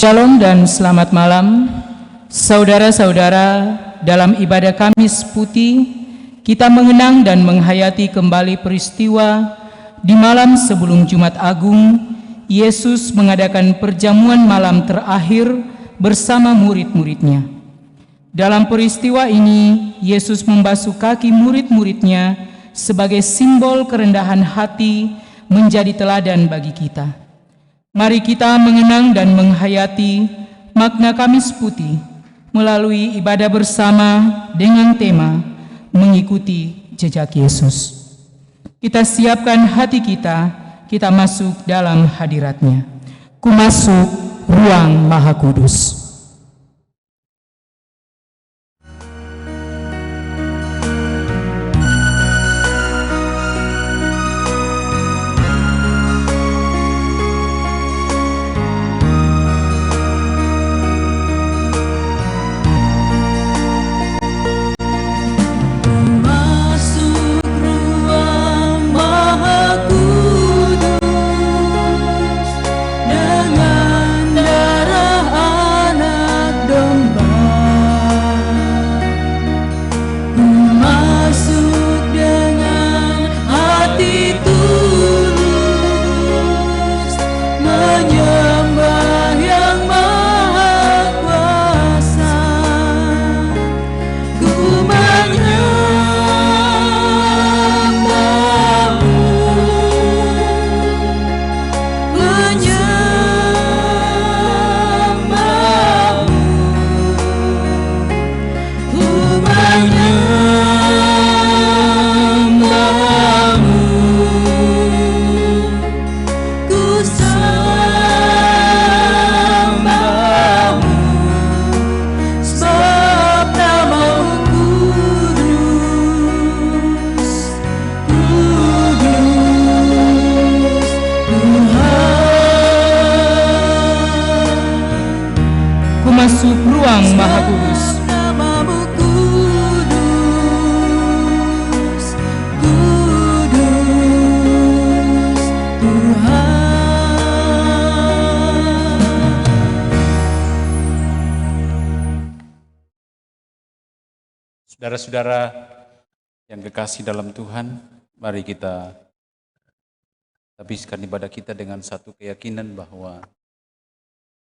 Shalom dan selamat malam, saudara-saudara. Dalam ibadah Kamis Putih, kita mengenang dan menghayati kembali peristiwa di malam sebelum Jumat Agung. Yesus mengadakan perjamuan malam terakhir bersama murid-muridnya. Dalam peristiwa ini, Yesus membasuh kaki murid-muridnya sebagai simbol kerendahan hati, menjadi teladan bagi kita. Mari kita mengenang dan menghayati makna Kamis Putih melalui ibadah bersama dengan tema mengikuti jejak Yesus. Kita siapkan hati kita masuk dalam hadirat-Nya. Ku masuk ruang Maha Kudus. Masuk ruang Maha Kudus. Namamu kudus, kudus, Tuhan. Saudara-saudara yang kekasih dalam Tuhan, mari kita habiskan ibadah kita dengan satu keyakinan bahwa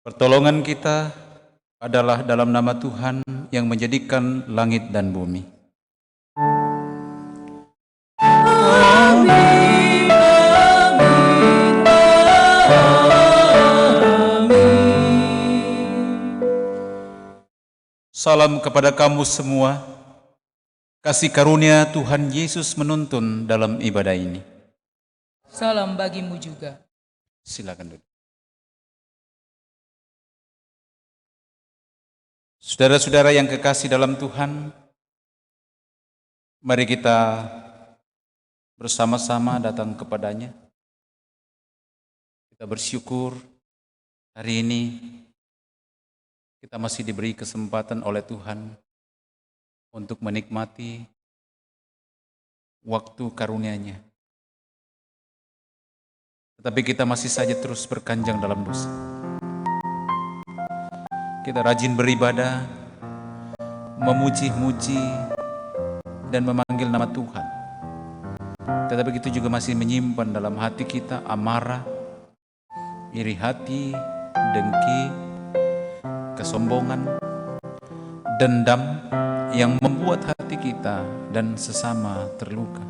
pertolongan kita adalah dalam nama Tuhan yang menjadikan langit dan bumi. Amin, amin, amin. Salam kepada kamu semua. Kasih karunia Tuhan Yesus menuntun dalam ibadah ini. Salam bagimu juga. Silakan duduk. Saudara-saudara yang kekasih dalam Tuhan, mari kita bersama-sama datang kepadanya. Kita bersyukur hari ini kita masih diberi kesempatan oleh Tuhan untuk menikmati waktu karunia-Nya. Tetapi kita masih saja terus berkanjang dalam dosa. Kita rajin beribadah, memuji-muji, dan memanggil nama Tuhan. Tetapi kita juga masih menyimpan dalam hati kita amarah, iri hati, dengki, kesombongan, dendam yang membuat hati kita dan sesama terluka.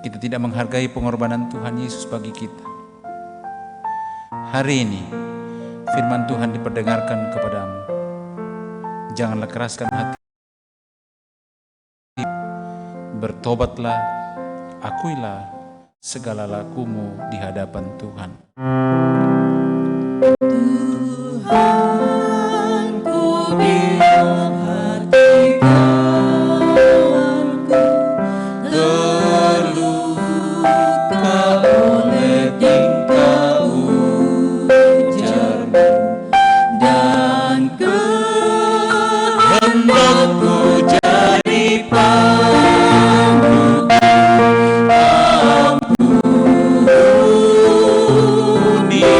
Kita tidak menghargai pengorbanan Tuhan Yesus bagi kita. Hari ini, firman Tuhan diperdengarkan kepadamu. Janganlah keraskan hati. Bertobatlah, akuilah segala lakumu di hadapan Tuhan. Tuhan, ku bilang hati kawanku terluka oleh tingkah ujarmu dan kehendakku jadi panduku. Ampuni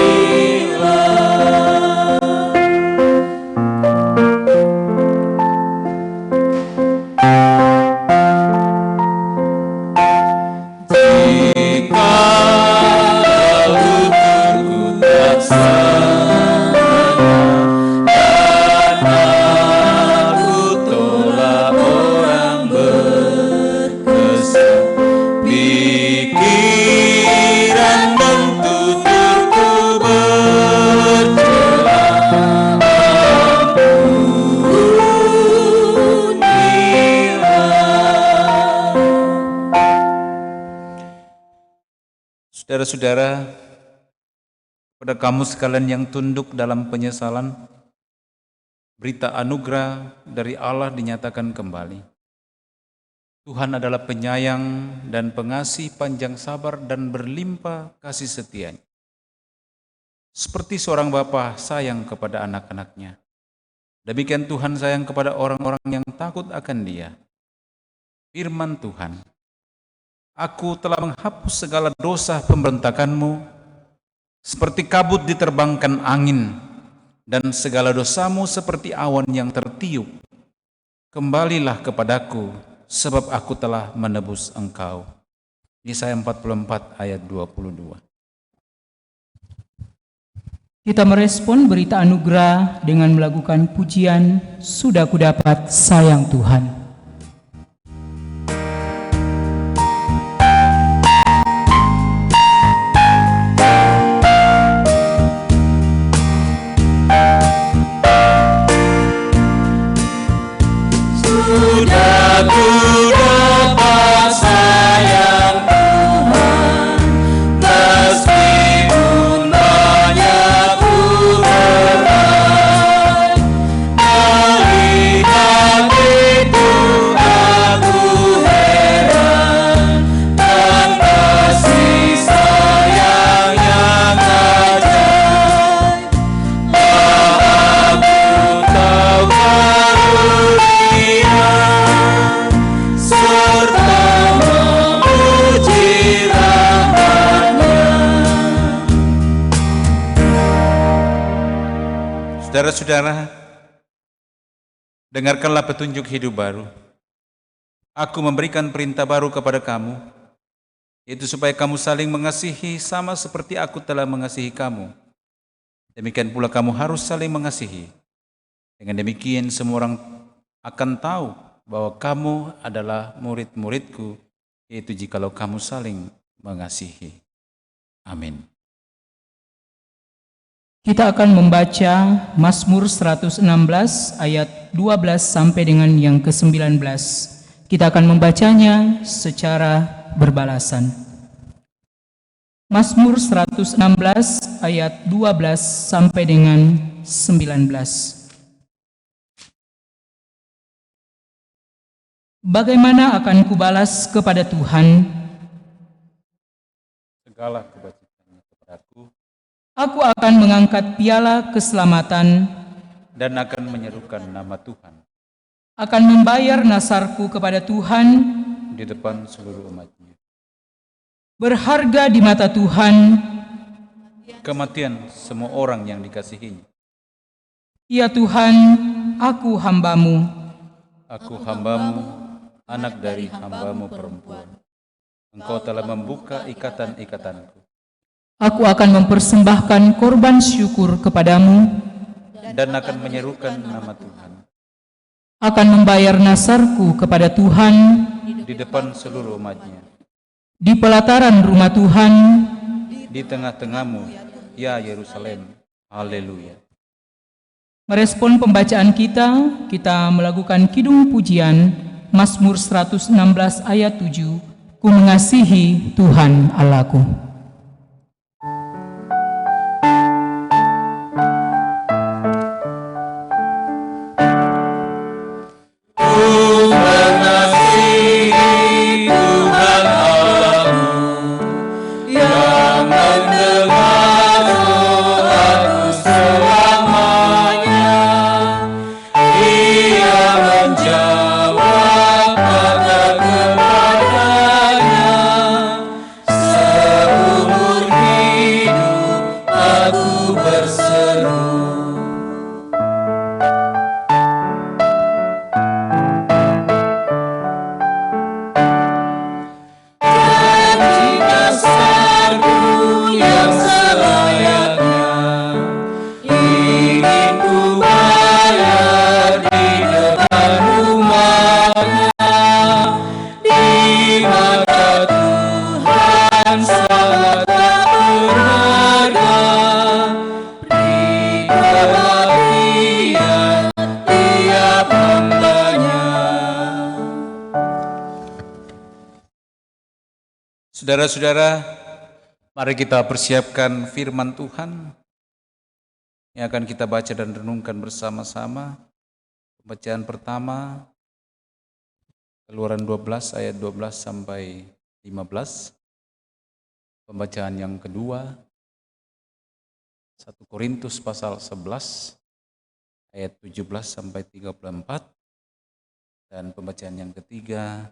Saudara-saudara, pada kamu sekalian yang tunduk dalam penyesalan, berita anugerah dari Allah dinyatakan kembali. Tuhan adalah penyayang dan pengasih, panjang sabar dan berlimpah kasih setianya. Seperti seorang bapa sayang kepada anak-anaknya, demikian Tuhan sayang kepada orang-orang yang takut akan Dia. Firman Tuhan, Aku telah menghapus segala dosa pemberontakanmu, seperti kabut diterbangkan angin, dan segala dosamu seperti awan yang tertiup. Kembalilah kepadaku, sebab aku telah menebus engkau. Yesaya 44 ayat 22. Kita merespon berita anugerah dengan melakukan pujian, sudah kudapat sayang Tuhan. Sudah ku dapat sayang Tuhan, meskipun banyak ku berat. Melihat itu aku heran, dan kasih sayang yang ajaib. Aku tahu karunia serta memuji rahmat-Nya. Saudara-saudara, dengarkanlah petunjuk hidup baru. Aku memberikan perintah baru kepada kamu, yaitu supaya kamu saling mengasihi sama seperti aku telah mengasihi kamu. Demikian pula kamu harus saling mengasihi. Dengan demikian semua orang akan tahu bahwa kamu adalah murid-muridku, yaitu jikalau kamu saling mengasihi. Amin. Kita akan membaca Mazmur 116 ayat 12 sampai dengan yang ke-19. Kita akan membacanya secara berbalasan. Mazmur 116 ayat 12 sampai dengan 19. Bagaimana akan kubalas kepada Tuhan? Segala kebajikannya kepadaku, Aku akan mengangkat piala keselamatan, dan akan menyerukan nama Tuhan akan membayar nasarku kepada Tuhan, di depan seluruh umat-Nya. berharga di mata Tuhan, Kematian semua orang yang dikasihinya. ya Tuhan, aku hamba-Mu. Aku hamba-Mu, anak dari hamba-Mu perempuan. Engkau telah membuka ikatan-ikatanku, Aku akan mempersembahkan korban syukur kepadamu, dan akan menyerukan nama Tuhan akan membayar nasarku kepada Tuhan, di depan seluruh umat-Nya. di pelataran rumah Tuhan, Di tengah-tengahmu, ya Yerusalem. Haleluya. merespon pembacaan kita melakukan kidung pujian, Mazmur 116 ayat 7, Ku mengasihi Tuhan Allahku. Mengasihi Tuhan Allahmu yang mendengar doaku selamanya. Ia menjawab kata kepadanya, seumur hidup aku berseru. Dasarku yang selayaknya ingin ku bayar di depan rumahnya. Di mata Tuhan sangat tak berharga, berikanlah Dia tiap hamba-Nya. Saudara-saudara, Mari kita persiapkan firman Tuhan yang akan kita baca dan renungkan bersama-sama. Pembacaan pertama, Keluaran 12 ayat 12 sampai 15. Pembacaan yang kedua, 1 Korintus pasal 11 ayat 17 sampai 34. Dan pembacaan yang ketiga,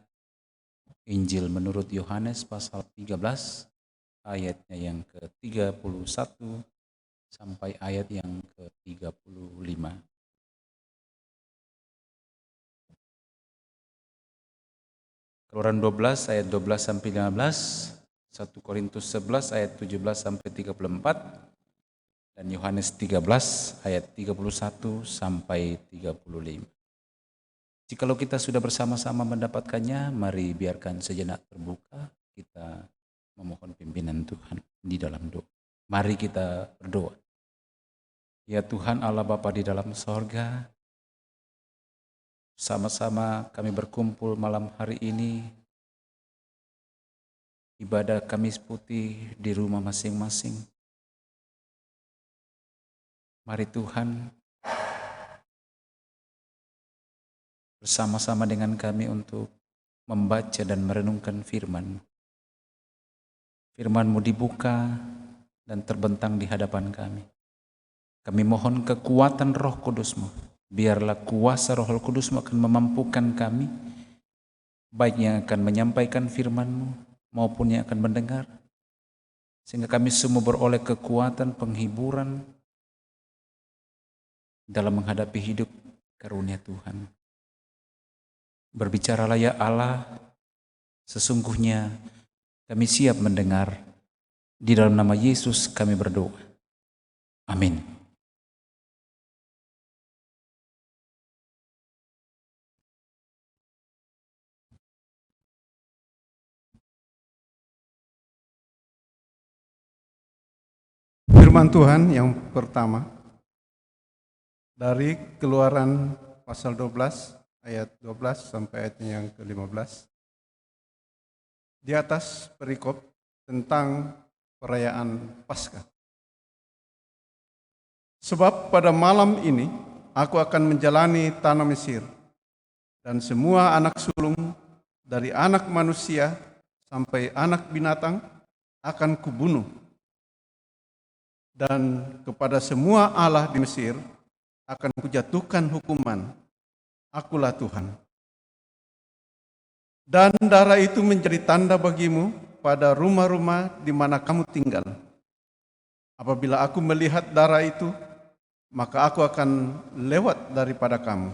Injil menurut Yohanes pasal 13 ayatnya yang ke-31 sampai ayat yang ke-35. Keluaran 12 ayat 12 sampai 15, 1 Korintus 11 ayat 17 sampai 34, dan Yohanes 13 ayat 31 sampai 35. Jikalau kita sudah bersama-sama mendapatkannya, mari biarkan sejenak terbuka, kita memohon pimpinan Tuhan di dalam doa. Mari kita berdoa. Ya Tuhan Allah Bapa di dalam sorga, sama-sama kami berkumpul malam hari ini, ibadah Kamis Putih di rumah masing-masing. Mari Tuhan bersama-sama dengan kami untuk membaca dan merenungkan firman-Mu. Firman-Mu dibuka dan terbentang di hadapan kami. Kami mohon kekuatan Roh Kudus-Mu. Biarlah kuasa Roh Kudus-Mu akan memampukan kami, baik yang akan menyampaikan firman-Mu maupun yang akan mendengar, sehingga kami semua beroleh kekuatan penghiburan dalam menghadapi hidup karunia Tuhan. Berbicaralah ya Allah, sesungguhnya kami siap mendengar. Di dalam nama Yesus kami berdoa. Amin. Firman Tuhan yang pertama dari Keluaran pasal 12 ayat 12 sampai ayat yang ke-15. Di atas perikop tentang perayaan Paskah. Sebab pada malam ini aku akan menjalani tanah Mesir, dan semua anak sulung dari anak manusia sampai anak binatang akan kubunuh. Dan kepada semua Allah di Mesir akan kujatuhkan hukuman. Akulah Tuhan. Dan darah itu menjadi tanda bagimu pada rumah-rumah di mana kamu tinggal. Apabila aku melihat darah itu, maka aku akan lewat daripada kamu.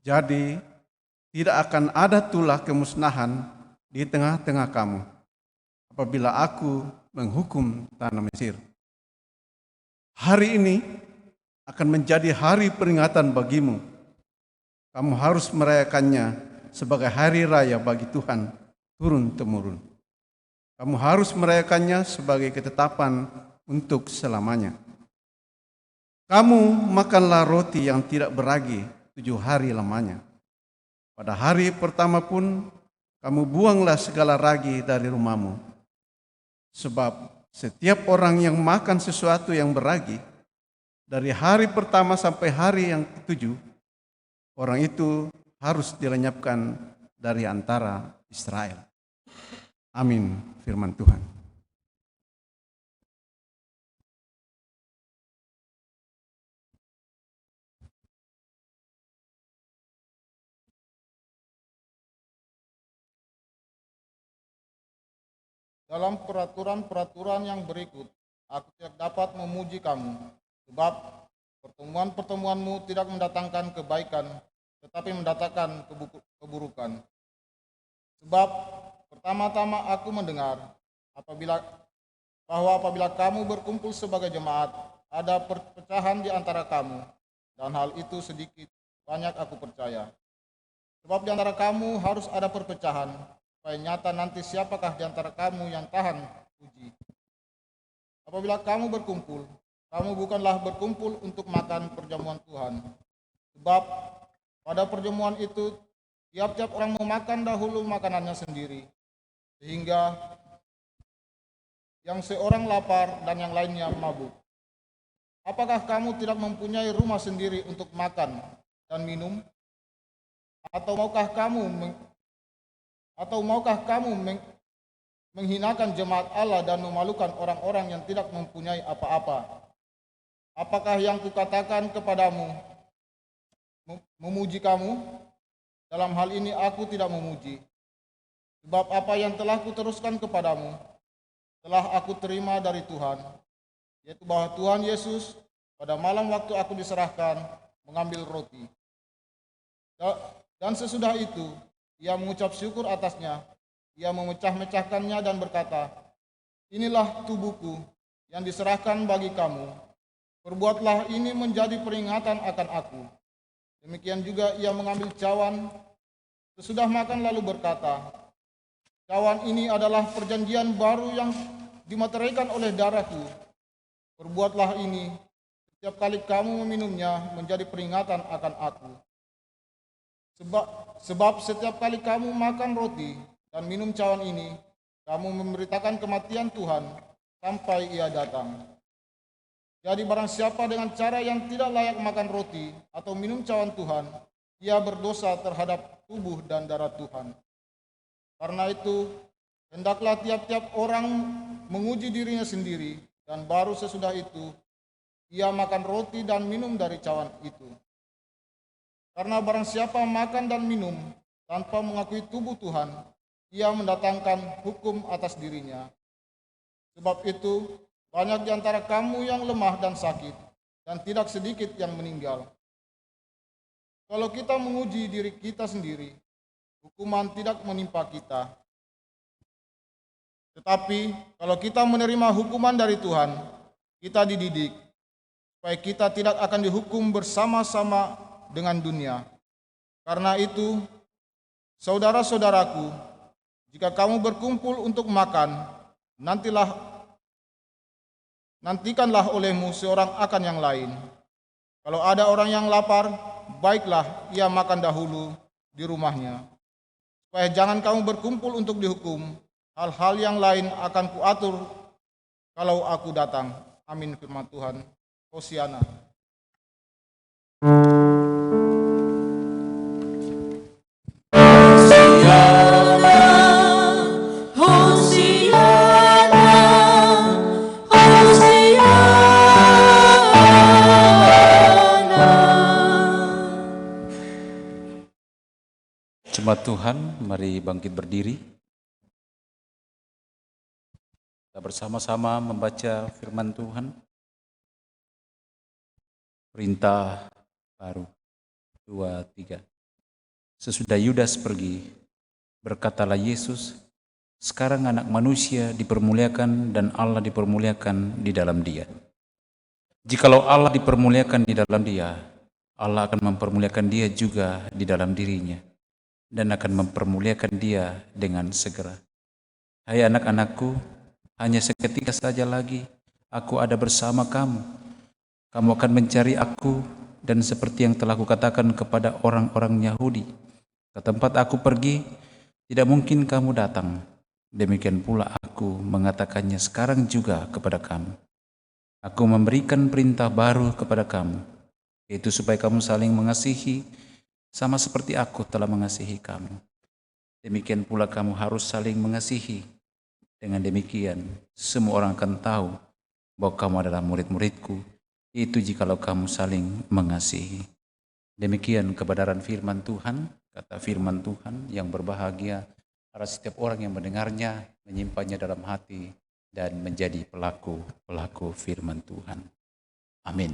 Jadi tidak akan ada tulah kemusnahan di tengah-tengah kamu apabila aku menghukum tanah Mesir. Hari ini akan menjadi hari peringatan bagimu. Kamu harus merayakannya sebagai hari raya bagi Tuhan turun-temurun. Kamu harus merayakannya sebagai ketetapan untuk selamanya. Kamu makanlah roti yang tidak beragi 7 hari lamanya. Pada hari pertama pun kamu buanglah segala ragi dari rumahmu. Sebab setiap orang yang makan sesuatu yang beragi, dari hari pertama sampai hari yang ke-7, orang itu harus dilenyapkan dari antara Israel. Amin, firman Tuhan. Dalam peraturan-peraturan yang berikut, aku tidak dapat memuji kamu, sebab pertemuan-pertemuanmu tidak mendatangkan kebaikan, tetapi mendatangkan keburukan. Sebab pertama-tama aku mendengar bahwa apabila kamu berkumpul sebagai jemaat, ada perpecahan di antara kamu, dan hal itu sedikit banyak aku percaya. Sebab di antara kamu harus ada perpecahan, supaya nyata nanti siapakah di antara kamu yang tahan uji. Apabila kamu berkumpul, kamu bukanlah berkumpul untuk makan perjamuan Tuhan. Sebab pada perjamuan itu, tiap-tiap orang memakan dahulu makanannya sendiri, sehingga yang seorang lapar dan yang lainnya mabuk? Apakah kamu tidak mempunyai rumah sendiri untuk makan dan minum? Atau maukah kamu menghinakan jemaat Allah dan memalukan orang-orang yang tidak mempunyai apa-apa? Apakah yang kukatakan kepadamu memuji kamu? Dalam hal ini aku tidak memuji. Sebab apa yang telah kuteruskan kepadamu telah aku terima dari Tuhan, yaitu bahwa Tuhan Yesus pada malam waktu aku diserahkan mengambil roti. Dan sesudah itu ia mengucap syukur atasnya, ia memecah-mecahkannya dan berkata, "Inilah tubuhku yang diserahkan bagi kamu. Perbuatlah ini menjadi peringatan akan aku." Demikian juga ia mengambil cawan sesudah makan lalu berkata, "Cawan ini adalah perjanjian baru yang dimateraikan oleh darahku. Perbuatlah ini setiap kali kamu meminumnya menjadi peringatan akan aku. Sebab setiap kali kamu makan roti dan minum cawan ini, kamu memberitakan kematian Tuhan sampai ia datang. Jadi barang siapa dengan cara yang tidak layak makan roti atau minum cawan Tuhan, ia berdosa terhadap tubuh dan darah Tuhan. Karena itu, hendaklah tiap-tiap orang menguji dirinya sendiri, dan baru sesudah itu, ia makan roti dan minum dari cawan itu. Karena barang siapa makan dan minum tanpa mengakui tubuh Tuhan, ia mendatangkan hukum atas dirinya. Sebab itu, banyak di antara kamu yang lemah dan sakit, dan tidak sedikit yang meninggal. Kalau kita menguji diri kita sendiri, hukuman tidak menimpa kita. Tetapi kalau kita menerima hukuman dari Tuhan, kita dididik, supaya kita tidak akan dihukum bersama-sama dengan dunia. Karena itu, saudara-saudaraku, jika kamu berkumpul untuk makan, nantikanlah olehmu seorang akan yang lain. Kalau ada orang yang lapar, baiklah ia makan dahulu di rumahnya, supaya jangan kamu berkumpul untuk dihukum. Hal-hal yang lain akan kuatur kalau aku datang. Amin firman Tuhan. Hosiana. Jemaat Tuhan, mari bangkit berdiri. Kita bersama-sama membaca firman Tuhan. Perintah baru 2, 3. Sesudah Yudas pergi, berkatalah Yesus, sekarang anak manusia dipermuliakan dan Allah dipermuliakan di dalam dia. Jikalau Allah dipermuliakan di dalam dia, Allah akan mempermuliakan dia juga di dalam dirinya, dan akan mempermuliakan dia dengan segera. Hai anak-anakku, hanya seketika saja lagi aku ada bersama kamu. Kamu akan mencari aku, dan seperti yang telah kukatakan kepada orang-orang Yahudi, ke tempat aku pergi, tidak mungkin kamu datang. Demikian pula aku mengatakannya sekarang juga kepada kamu. Aku memberikan perintah baru kepada kamu, yaitu supaya kamu saling mengasihi, sama seperti aku telah mengasihi kamu. Demikian pula kamu harus saling mengasihi. Dengan demikian, semua orang akan tahu bahwa kamu adalah murid-muridku, itu jikalau kamu saling mengasihi. Demikian kebenaran firman Tuhan. Kata firman Tuhan yang berbahagia adalah setiap orang yang mendengarnya, menyimpannya dalam hati, dan menjadi pelaku firman Tuhan. Amin.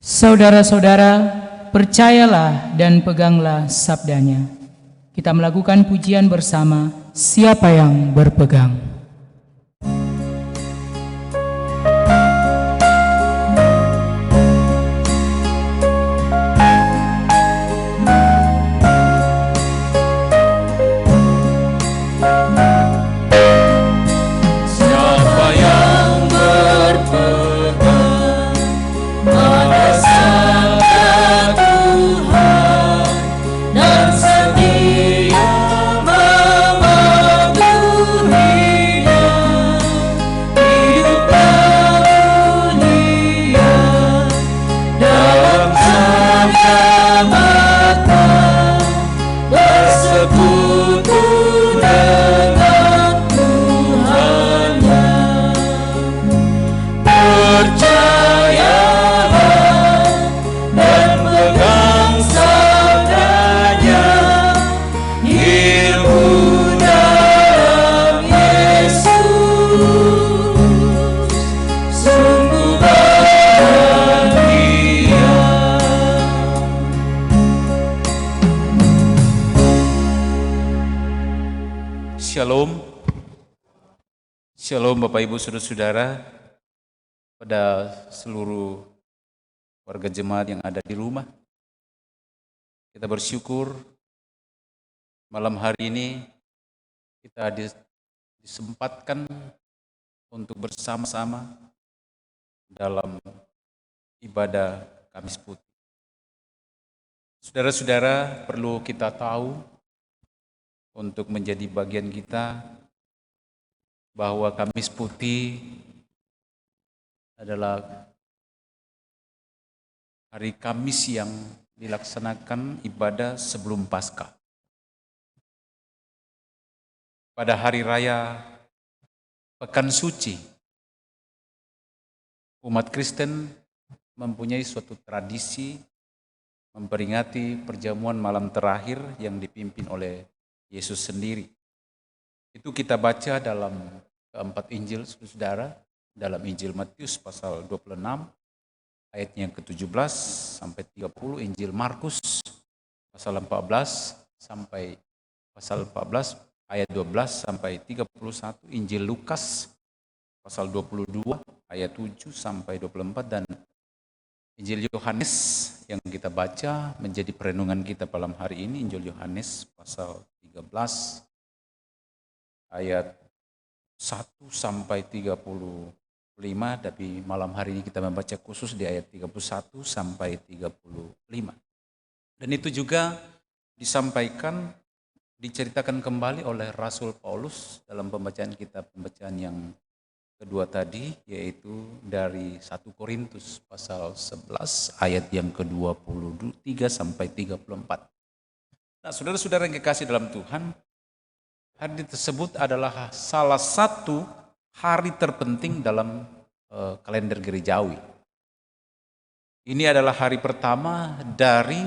Saudara-saudara, percayalah dan peganglah sabdanya. Kita melakukan pujian bersama, siapa yang berpegang. Setia memenuhi Shalom Bapak Ibu Saudara-saudara, pada seluruh warga jemaat yang ada di rumah. Kita bersyukur malam hari ini kita disempatkan untuk bersama-sama dalam ibadah Kamis Putih. Saudara-saudara, perlu kita tahu untuk menjadi bagian kita bahwa Kamis Putih adalah hari Kamis yang dilaksanakan ibadah sebelum Paskah. Pada hari raya Pekan Suci, umat Kristen mempunyai suatu tradisi memperingati perjamuan malam terakhir yang dipimpin oleh Yesus sendiri. Itu kita baca dalam keempat Injil, saudara, dalam Injil Matius pasal 26, ayatnya yang ke-17 sampai 30, Injil Markus pasal 14 sampai pasal 14 ayat 12 sampai 31, Injil Lukas pasal 22 ayat 7 sampai 24, dan Injil Yohanes yang kita baca menjadi perenungan kita malam hari ini, Injil Yohanes pasal 13 ayat 1 sampai 35, tapi malam hari ini kita membaca khusus di ayat 31 sampai 35. Dan itu juga diceritakan kembali oleh Rasul Paulus dalam pembacaan yang kedua tadi, yaitu dari 1 Korintus pasal 11 ayat yang ke-23 sampai 34. Nah, saudara-saudara yang kekasih dalam Tuhan, hari tersebut adalah salah satu hari terpenting dalam kalender gerejawi. Ini adalah hari pertama dari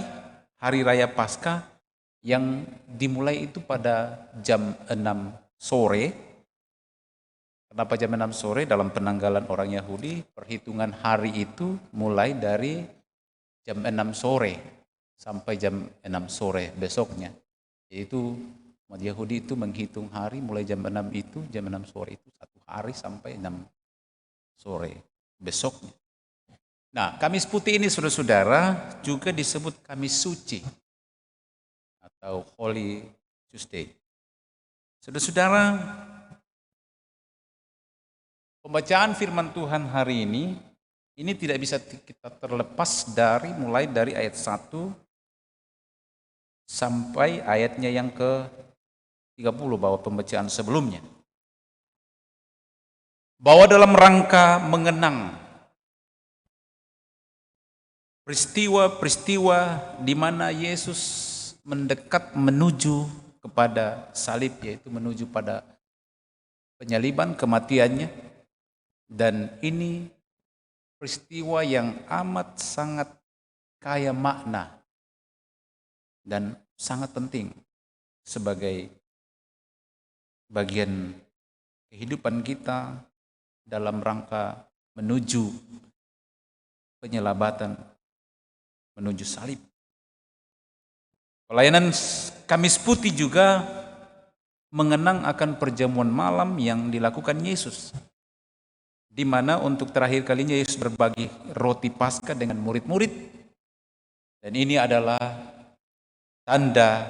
hari raya Paskah yang dimulai itu pada jam 6 sore. Kenapa jam 6 sore? Dalam penanggalan orang Yahudi, perhitungan hari itu mulai dari jam 6 sore sampai jam 6 sore besoknya. Yaitu umat Yahudi itu menghitung hari mulai jam 6 itu, jam 6 sore itu satu hari sampai 6 sore besoknya. Nah, Kamis Putih ini saudara-saudara juga disebut Kamis Suci atau Holy Tuesday. Saudara-saudara, pembacaan firman Tuhan hari ini tidak bisa kita terlepas mulai dari ayat 1 sampai ayatnya yang ke-30, bahwa pembacaan sebelumnya. Bahwa dalam rangka mengenang peristiwa-peristiwa di mana Yesus mendekat menuju kepada salib, yaitu menuju pada penyaliban, kematiannya. Dan ini peristiwa yang amat sangat kaya makna dan sangat penting sebagai bagian kehidupan kita dalam rangka menuju penyelabatan, menuju salib. Pelayanan Kamis Putih juga mengenang akan perjamuan malam yang dilakukan Yesus, di mana untuk terakhir kalinya Yesus berbagi roti Paskah dengan murid-murid. Dan ini adalah tanda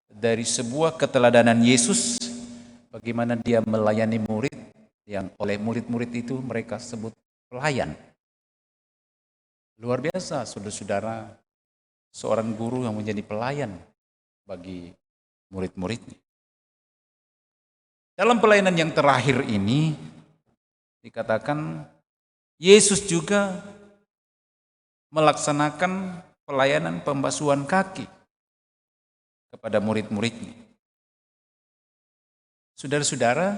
dari sebuah keteladanan Yesus, bagaimana dia melayani murid, yang oleh murid-murid itu mereka sebut pelayan. Luar biasa, saudara-saudara, seorang guru yang menjadi pelayan bagi murid-muridnya. Dalam pelayanan yang terakhir ini dikatakan Yesus juga melaksanakan pelayanan pembasuhan kaki kepada murid-muridnya. Saudara-saudara,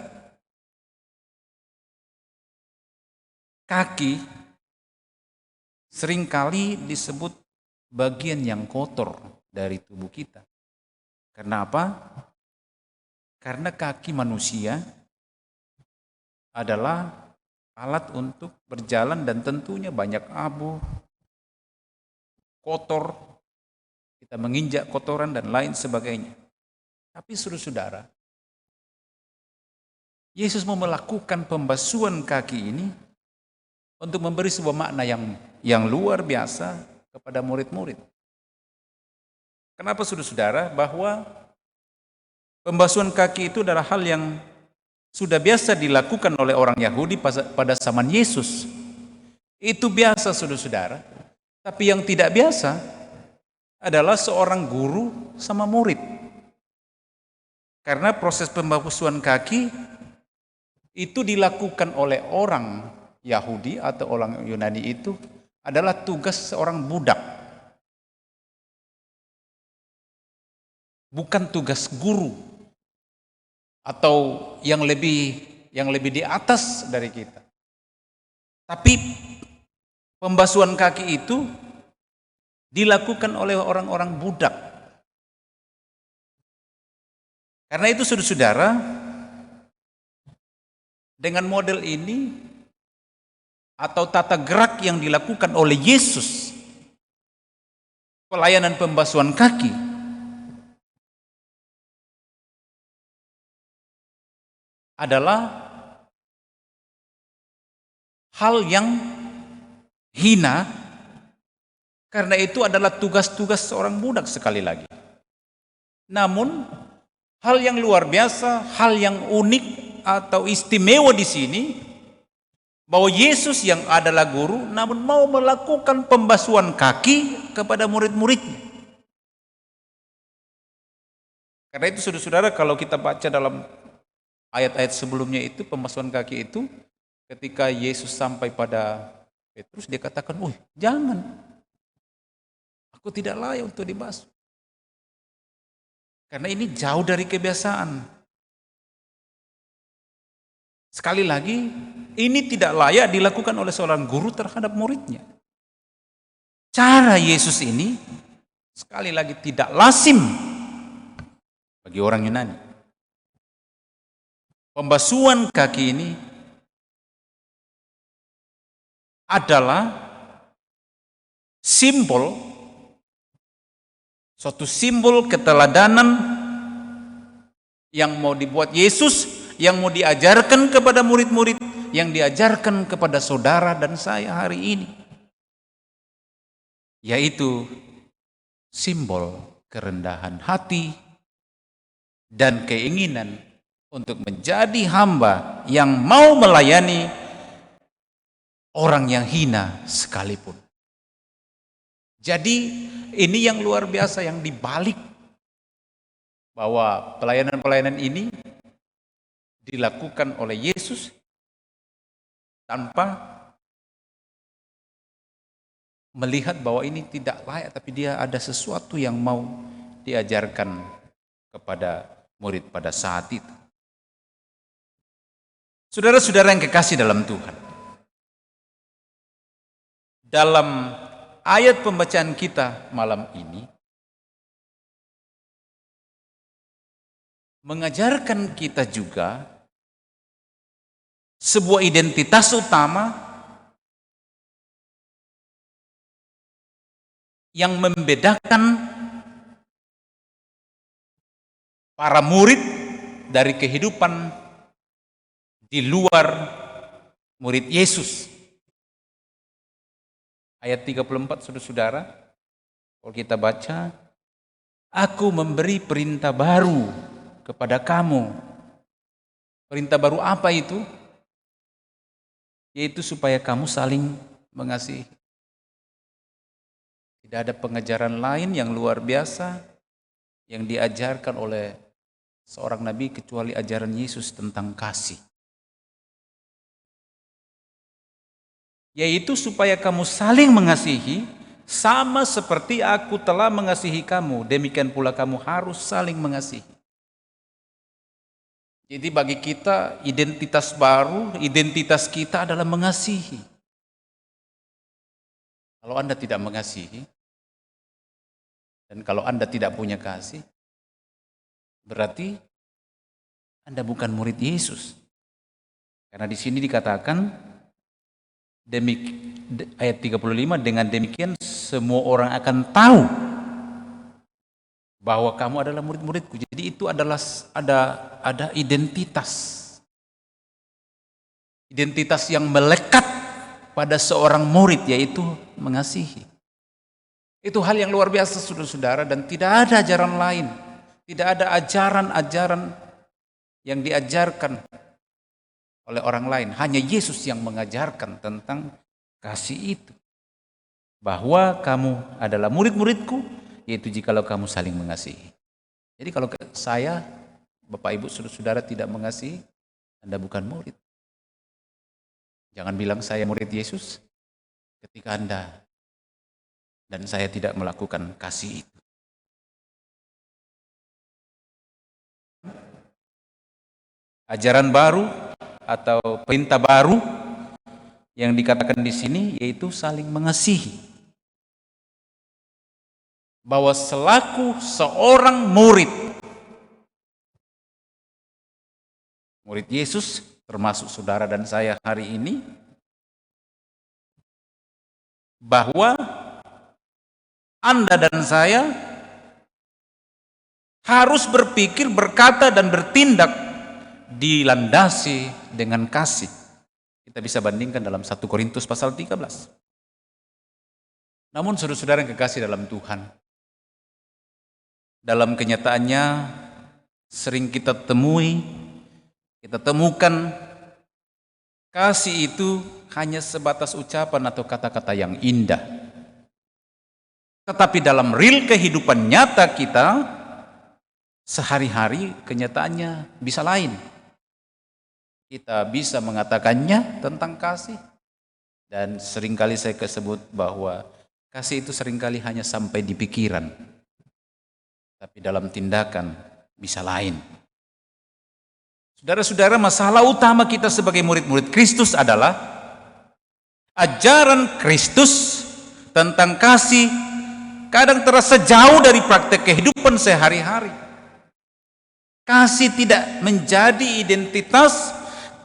kaki seringkali disebut bagian yang kotor dari tubuh kita. Karena apa? Karena kaki manusia adalah alat untuk berjalan dan tentunya banyak abu, kotor, kita menginjak kotoran dan lain sebagainya. Tapi saudara-saudara, Yesus mau melakukan pembasuhan kaki ini untuk memberi sebuah makna yang luar biasa kepada murid-murid. Kenapa saudara-saudara? Bahwa pembasuhan kaki itu adalah hal yang sudah biasa dilakukan oleh orang Yahudi pada zaman Yesus. Itu biasa saudara-saudara. Tapi yang tidak biasa adalah seorang guru sama murid. Karena proses pembasuhan kaki itu dilakukan oleh orang Yahudi atau orang Yunani itu adalah tugas seorang budak. Bukan tugas guru atau yang lebih di atas dari kita. Tapi pembasuhan kaki itu dilakukan oleh orang-orang budak. Karena itu saudara-saudara, dengan model ini atau tata gerak yang dilakukan oleh Yesus, pelayanan pembasuhan kaki adalah hal yang hina, karena itu adalah tugas-tugas seorang budak sekali lagi. Namun hal yang luar biasa, hal yang unik atau istimewa di sini, bahwa Yesus yang adalah guru namun mau melakukan pembasuhan kaki kepada murid-muridnya. Karena itu saudara-saudara, kalau kita baca dalam ayat-ayat sebelumnya itu, pembasuhan kaki itu ketika Yesus sampai pada Petrus, dia katakan, jangan, aku tidak layak untuk dibasuh. Karena ini jauh dari kebiasaan. Sekali lagi, ini tidak layak dilakukan oleh seorang guru terhadap muridnya. Cara Yesus ini sekali lagi tidak lazim bagi orang Yunani. Pembasuhan kaki ini adalah suatu simbol keteladanan yang mau dibuat Yesus, yang mau diajarkan kepada murid-murid, yang diajarkan kepada saudara dan saya hari ini, yaitu simbol kerendahan hati dan keinginan untuk menjadi hamba yang mau melayani orang yang hina sekalipun. Jadi ini yang luar biasa yang dibalik, bahwa pelayanan-pelayanan ini dilakukan oleh Yesus tanpa melihat bahwa ini tidak layak, tapi dia ada sesuatu yang mau diajarkan kepada murid pada saat itu. Saudara-saudara yang kekasih dalam Tuhan, dalam ayat pembacaan kita malam ini mengajarkan kita juga sebuah identitas utama yang membedakan para murid dari kehidupan di luar murid Yesus. Ayat 34 saudara-saudara, kalau kita baca, aku memberi perintah baru kepada kamu. Perintah baru apa itu? Yaitu supaya kamu saling mengasihi. Tidak ada pengajaran lain yang luar biasa yang diajarkan oleh seorang nabi kecuali ajaran Yesus tentang kasih. Yaitu supaya kamu saling mengasihi, sama seperti aku telah mengasihi kamu, demikian pula kamu harus saling mengasihi. Jadi bagi kita identitas baru, identitas kita adalah mengasihi. Kalau Anda tidak mengasihi, dan kalau Anda tidak punya kasih, berarti Anda bukan murid Yesus. Karena di sini dikatakan, ayat 35, dengan demikian semua orang akan tahu bahwa kamu adalah murid-muridku. Jadi itu adalah ada identitas. identitas yang melekat pada seorang murid, yaitu mengasihi. Itu hal yang luar biasa, saudara-saudara, dan tidak ada ajaran lain. Tidak ada ajaran-ajaran yang diajarkan oleh orang lain. Hanya Yesus yang mengajarkan tentang kasih itu. Bahwa kamu adalah murid-muridku, yaitu jikalau kamu saling mengasihi. Jadi kalau saya, Bapak Ibu, saudara-saudara tidak mengasihi, Anda bukan murid. Jangan bilang saya murid Yesus ketika Anda dan saya tidak melakukan kasih itu. Ajaran baru atau perintah baru yang dikatakan di sini yaitu saling mengasihi. Bahwa selaku seorang murid Yesus, termasuk saudara dan saya hari ini, bahwa Anda dan saya harus berpikir, berkata, dan bertindak dilandasi dengan kasih. Kita bisa bandingkan dalam 1 Korintus pasal 13. Namun saudara-saudara yang kekasih dalam Tuhan, dalam kenyataannya sering kita temukan kasih itu hanya sebatas ucapan atau kata-kata yang indah. Tetapi dalam real kehidupan nyata kita, sehari-hari kenyataannya bisa lain. Kita bisa mengatakannya tentang kasih, dan seringkali saya sebut bahwa kasih itu seringkali hanya sampai di pikiran, tapi dalam tindakan bisa lain. Saudara-saudara, masalah utama kita sebagai murid-murid Kristus adalah ajaran Kristus tentang kasih kadang terasa jauh dari praktek kehidupan sehari-hari. Kasih tidak menjadi identitas,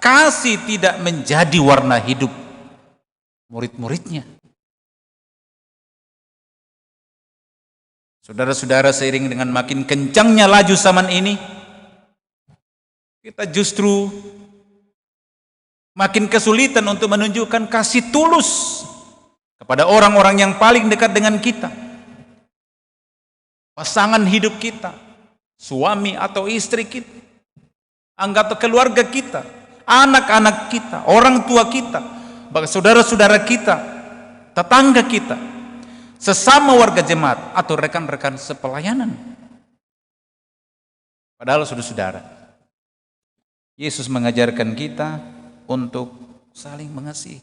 kasih tidak menjadi warna hidup murid-muridnya. Saudara-saudara, seiring dengan makin kencangnya laju zaman ini, kita justru makin kesulitan untuk menunjukkan kasih tulus kepada orang-orang yang paling dekat dengan kita. Pasangan hidup kita, suami atau istri kita, anggota keluarga kita, anak-anak kita, orang tua kita, bahkan saudara-saudara kita, tetangga kita, sesama warga jemaat atau rekan-rekan sepelayanan. Padahal saudara-saudara, Yesus mengajarkan kita untuk saling mengasihi.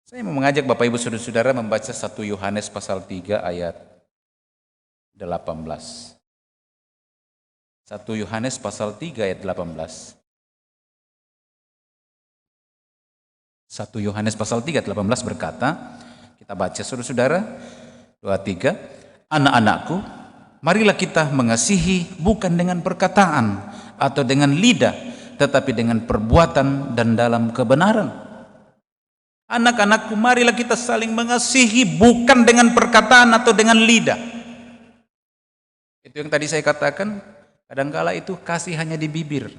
Saya mau mengajak Bapak Ibu saudara-saudara membaca 1 Yohanes pasal 3 ayat 18. 1 Yohanes pasal 3 ayat 18. 1 Yohanes pasal 3 ayat 18 berkata, kita baca saudara-saudara, 2-3, anak-anakku, marilah kita mengasihi bukan dengan perkataan atau dengan lidah, tetapi dengan perbuatan dan dalam kebenaran. Anak-anakku, marilah kita saling mengasihi bukan dengan perkataan atau dengan lidah. Itu yang tadi saya katakan, kadangkala itu kasih hanya di bibir.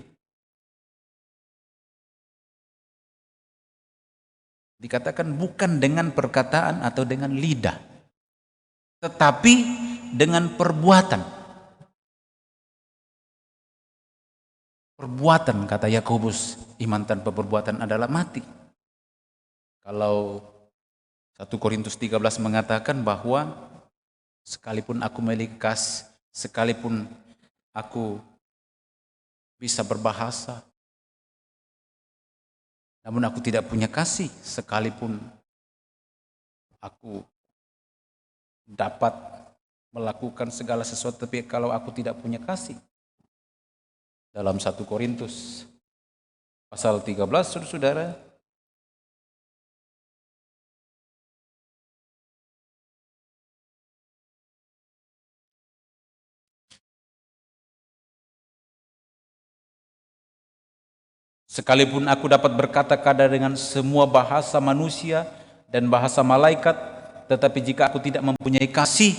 Dikatakan bukan dengan perkataan atau dengan lidah, tetapi dengan perbuatan. Perbuatan, kata Yakobus, iman tanpa perbuatan adalah mati. Kalau 1 Korintus 13 mengatakan bahwa sekalipun aku memiliki kasih, sekalipun aku bisa berbahasa, namun aku tidak punya kasih, sekalipun aku dapat melakukan segala sesuatu, tapi kalau aku tidak punya kasih. Dalam 1 Korintus pasal 13, saudara-saudara, sekalipun aku dapat berkata-kata dengan semua bahasa manusia dan bahasa malaikat, tetapi jika aku tidak mempunyai kasih,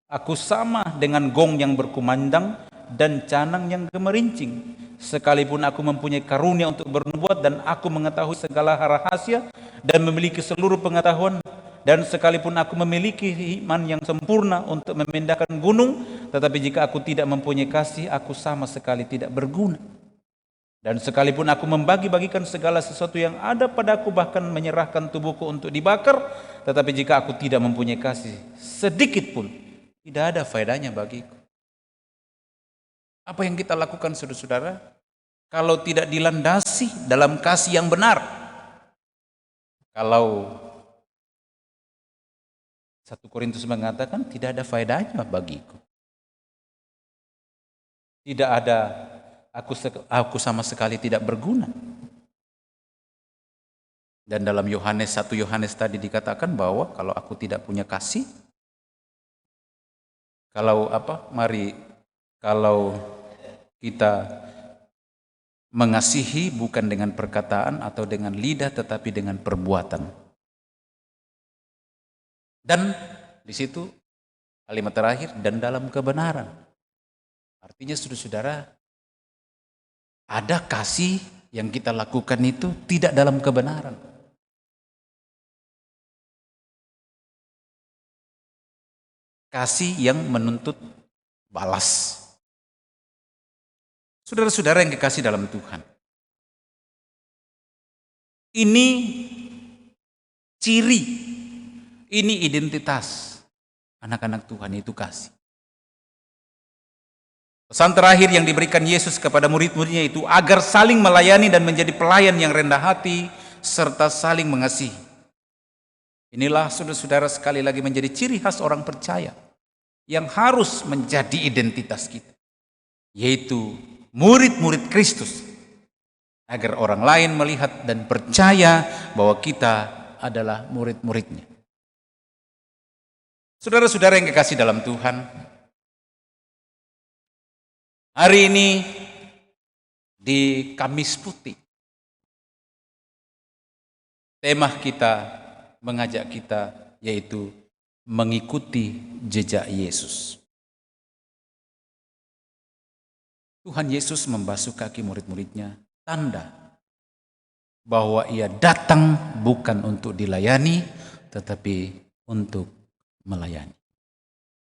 aku sama dengan gong yang berkumandang dan canang yang gemerincing. sekalipun aku mempunyai karunia untuk bernubuat dan aku mengetahui segala rahasia dan memiliki seluruh pengetahuan, dan sekalipun aku memiliki iman yang sempurna untuk memindahkan gunung, tetapi jika aku tidak mempunyai kasih, aku sama sekali tidak berguna. Dan sekalipun aku membagi-bagikan segala sesuatu yang ada padaku, bahkan menyerahkan tubuhku untuk dibakar, tetapi jika aku tidak mempunyai kasih sedikit pun, tidak ada faedahnya bagiku. Apa yang kita lakukan, saudara-saudara, kalau tidak dilandasi dalam kasih yang benar? Kalau 1 Korintus mengatakan tidak ada faedahnya bagiku. Tidak ada, aku sama sekali tidak berguna. Dan dalam 1 Yohanes tadi dikatakan bahwa kalau aku tidak punya kasih, kalau kita mengasihi bukan dengan perkataan atau dengan lidah, tetapi dengan perbuatan. Dan di situ kalimat terakhir, dan dalam kebenaran. Artinya saudara-saudara, ada kasih yang kita lakukan itu tidak dalam kebenaran. Kasih yang menuntut balas. Saudara-saudara yang dikasih dalam Tuhan, ini ciri, ini identitas anak-anak Tuhan, itu kasih. Pesan terakhir yang diberikan Yesus kepada murid-muridnya itu agar saling melayani dan menjadi pelayan yang rendah hati serta saling mengasihi. Inilah saudara-saudara sekali lagi menjadi ciri khas orang percaya yang harus menjadi identitas kita, yaitu murid-murid Kristus, agar orang lain melihat dan percaya bahwa kita adalah murid-muridnya. Saudara-saudara yang kekasih dalam Tuhan, hari ini di Kamis Putih, tema kita mengajak kita yaitu mengikuti jejak Yesus. Tuhan Yesus membasuh kaki murid-muridnya, tanda bahwa ia datang bukan untuk dilayani, tetapi untuk melayani.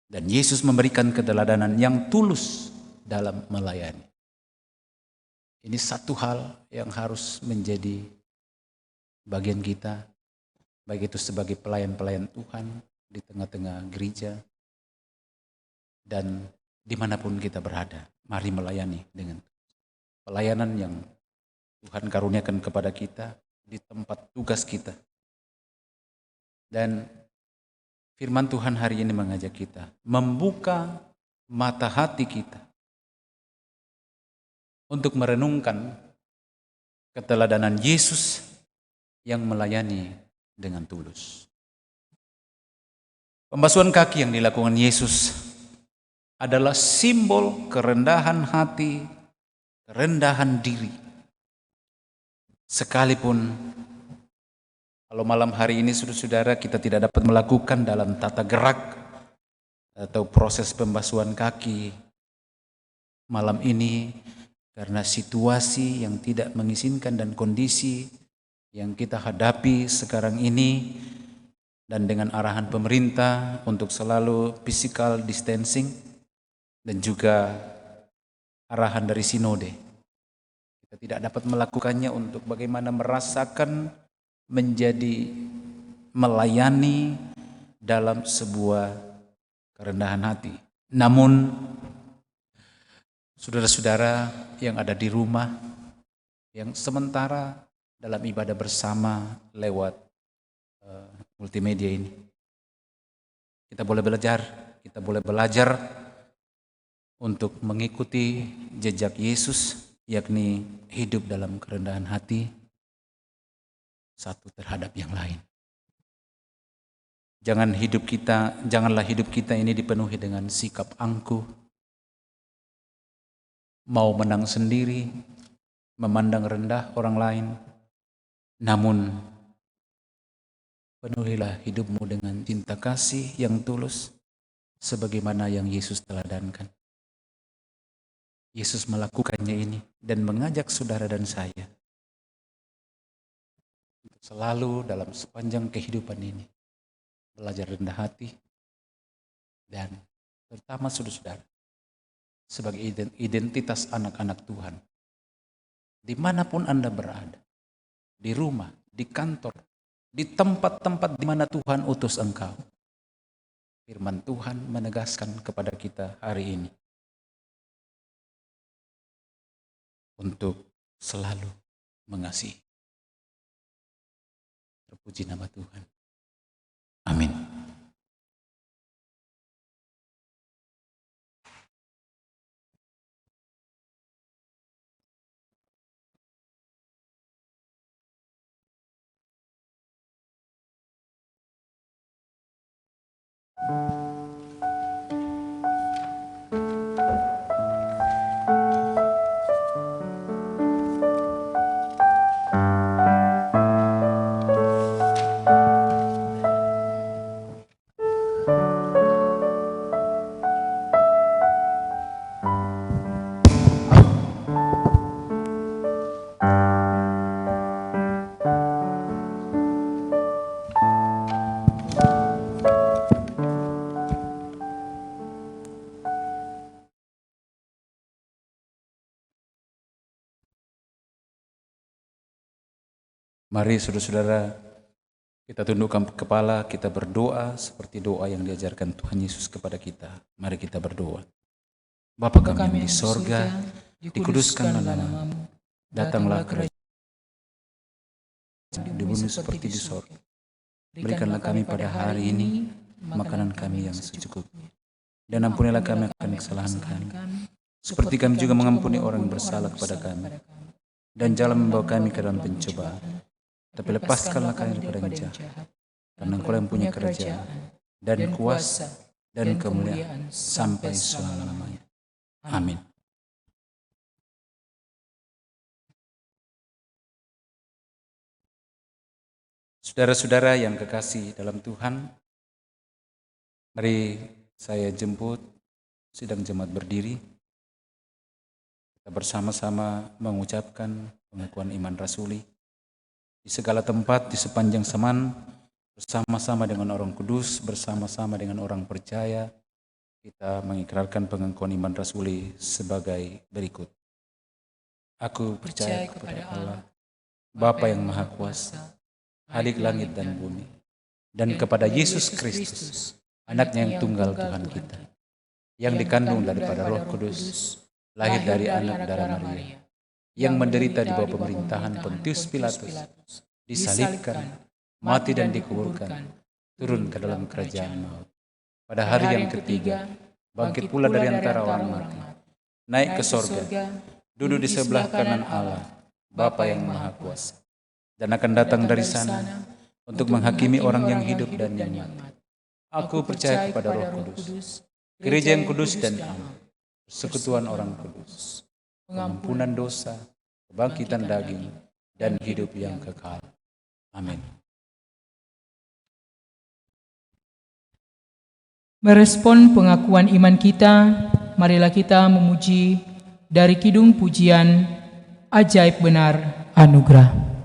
Dan Yesus memberikan keteladanan yang tulus dalam melayani. Ini satu hal yang harus menjadi bagian kita, baik itu sebagai pelayan-pelayan Tuhan di tengah-tengah gereja dan dimanapun kita berada. Mari melayani dengan pelayanan yang Tuhan karuniakan kepada kita di tempat tugas kita. Dan firman Tuhan hari ini mengajak kita membuka mata hati kita untuk merenungkan keteladanan Yesus yang melayani dengan tulus. Pembasuhan kaki yang dilakukan Yesus adalah simbol kerendahan hati, kerendahan diri. Sekalipun kalau malam hari ini saudara-saudara kita tidak dapat melakukan dalam tata gerak atau proses pembasuhan kaki malam ini karena situasi yang tidak mengizinkan dan kondisi yang kita hadapi sekarang ini, dan dengan arahan pemerintah untuk selalu physical distancing dan juga arahan dari sinode, kita tidak dapat melakukannya untuk bagaimana merasakan menjadi melayani dalam sebuah kerendahan hati. Namun saudara-saudara yang ada di rumah, yang sementara dalam ibadah bersama lewat multimedia ini, kita boleh belajar untuk mengikuti jejak Yesus, yakni hidup dalam kerendahan hati satu terhadap yang lain. Janganlah hidup kita ini dipenuhi dengan sikap angkuh, mau menang sendiri, memandang rendah orang lain. Namun penuhilah hidupmu dengan cinta kasih yang tulus sebagaimana yang Yesus teladankan. Yesus melakukannya ini dan mengajak saudara dan saya untuk selalu dalam sepanjang kehidupan ini belajar rendah hati dan terutama saudara-saudara sebagai identitas anak-anak Tuhan. Dimanapun Anda berada, di rumah, di kantor, di tempat-tempat di mana Tuhan utus engkau. Firman Tuhan menegaskan kepada kita hari ini untuk selalu mengasihi. Terpuji nama Tuhan. Amin. Mari saudara-saudara, kita tundukkan kepala, kita berdoa seperti doa yang diajarkan Tuhan Yesus kepada kita. Mari kita berdoa. Bapa kami yang di sorga, dikuduskanlah namamu, datanglah kerajaan di bumi seperti di sorga. Berikanlah kami pada hari ini makanan kami yang secukupnya. Dan ampunilah kami akan kesalahan kami, seperti kami juga mengampuni orang yang bersalah kepada kami. Dan jangan membawa kami ke dalam pencobaan, tapi lepaskanlah kami daripada yang jahat. Karena Engkau yang punya kerajaan dan kuasa dan kemuliaan sampai selama-lamanya. Amin. Saudara-saudara yang kekasih dalam Tuhan, mari saya jemput sidang jemaat berdiri. Kita bersama-sama mengucapkan pengakuan iman rasuli. Di segala tempat, di sepanjang zaman, bersama-sama dengan orang kudus, bersama-sama dengan orang percaya, kita mengikrarkan pengakuan iman rasuli sebagai berikut. Aku percaya kepada Allah, Bapa yang Maha Kuasa, Halik langit dan bumi, dan kepada Yesus Kristus, anaknya yang tunggal Tuhan kita, yang dikandung daripada Roh Kudus, lahir dari anak darah Maria, yang menderita di bawah pemerintahan Pontius Pilatus, disalibkan, mati dan dikuburkan, turun ke dalam kerajaan maut. Pada hari yang ketiga, bangkit pula dari antara orang mati, naik ke sorga, duduk di sebelah kanan Allah, Bapa yang Maha Kuasa, dan akan datang dari sana untuk menghakimi orang yang hidup dan yang mati. Aku percaya kepada Roh Kudus, gereja yang kudus dan aman, persekutuan orang kudus, pengampunan dosa, kebangkitan daging, dan hidup yang kekal. Amin. Merespon pengakuan iman kita, marilah kita memuji dari kidung pujian Ajaib Benar Anugerah. Anugerah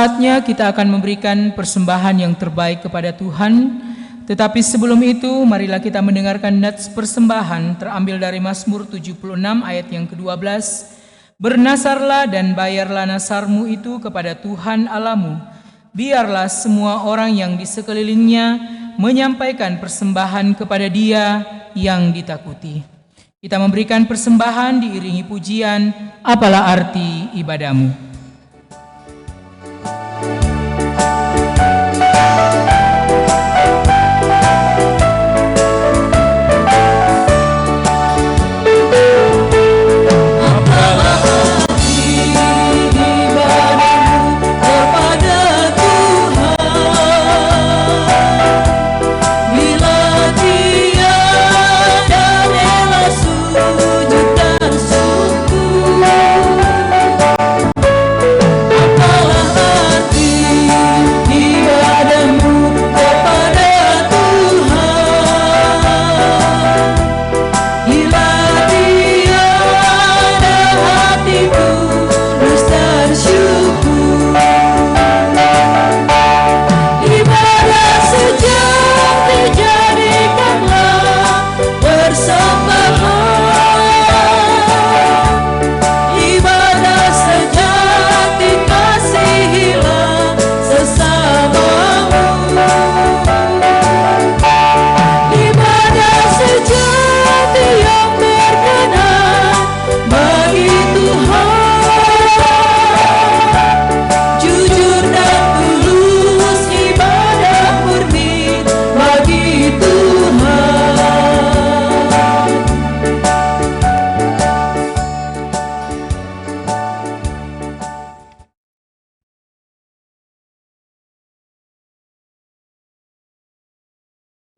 saatnya kita akan memberikan persembahan yang terbaik kepada Tuhan. Tetapi sebelum itu, marilah kita mendengarkan nats persembahan terambil dari Mazmur 76 ayat yang ke-12. Bernasarlah dan bayarlah nasarmu itu kepada Tuhan Allahmu. Biarlah semua orang yang di sekelilingnya menyampaikan persembahan kepada Dia yang ditakuti. Kita memberikan persembahan diiringi pujian, apalah arti ibadahmu.